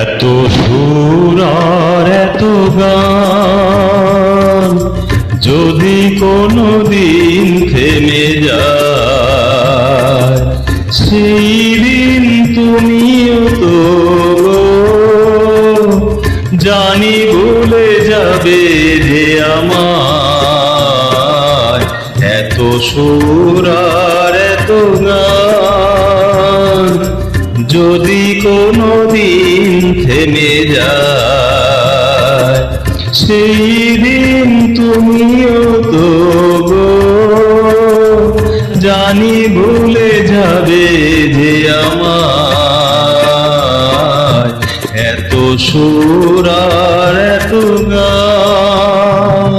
এত সুর আর এত গান যদি কোনো দিন থেমে যায়, সেই দিন তুমিও তো জানি ভুলে যাবে যে আমায়। এত সুর আর এত গান যদি কোনো দিন থেমে যায়, সেই দিন তুমিও তো জানি ভুলে যাবে যে আমায়। এত সুর আর এত গান।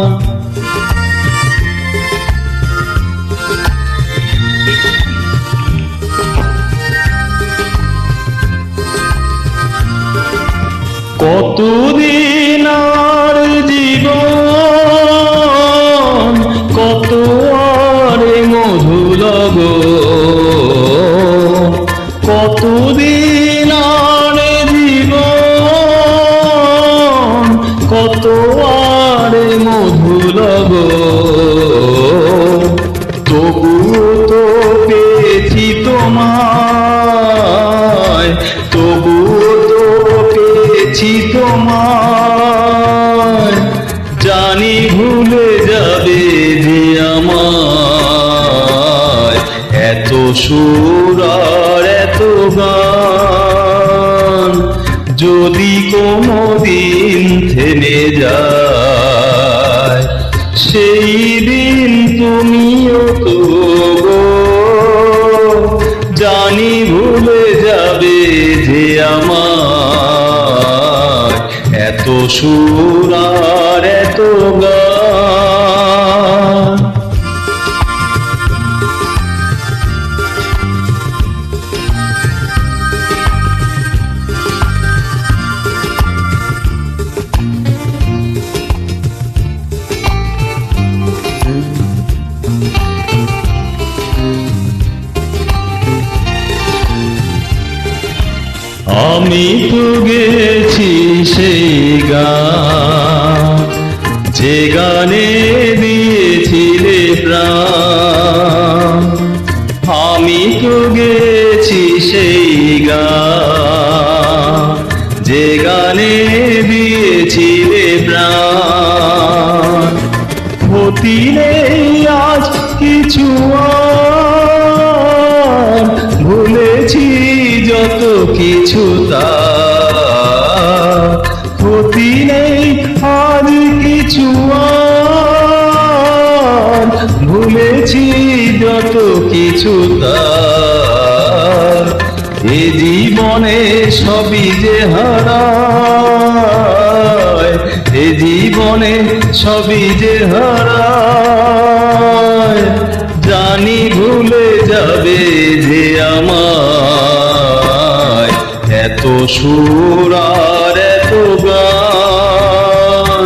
কতদিন আর জীবন, কত আর মধু লগন, কতদিন আর জীবন, কত আর মধু লগন। তবুও তো পেয়েছি তোমায়, তবুও তো পেয়েছি তোমায়, জানি ভুলে যাবে যে আমায়। এত সুর আর এত গান যদি কোনো দিন থেমে যায়, সেই দিন তুমিও তো জানি ভুলে যাবে যে আমায়। এত সুর আর এত গান। আমি তো গেছি সেই গান, যে গানে দিয়েছিলে প্রাণ। আমি তো গেছি সেই গান, যে গানে দিয়েছিলে প্রাণ। ক্ষতি নেই আজ কিছু আর, ভুলেছি যত কিছু তার। ক্ষতি নেই আজ কিছু আর, ভুলেছি যত কিছু তার। এ জীবনে সবই যে হারায়, এ জীবনে সবই যে হারায়, জানি ভুলে যাবে যে আমায়। এত সুর আর এত গান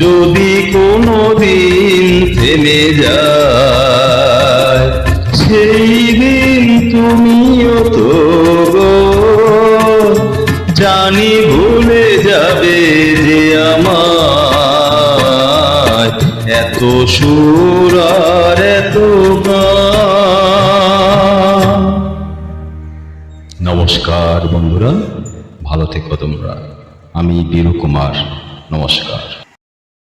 যদি কোনো দিন থেমে যায়, সেই দিন তুমিও তো জানি ভুলে যাবে যে আমায়। এত সুর আর এত গান। নমস্কার বন্ধুরা, ভালো থেকো তোমরা। আমি বীরু কুমার, নমস্কার।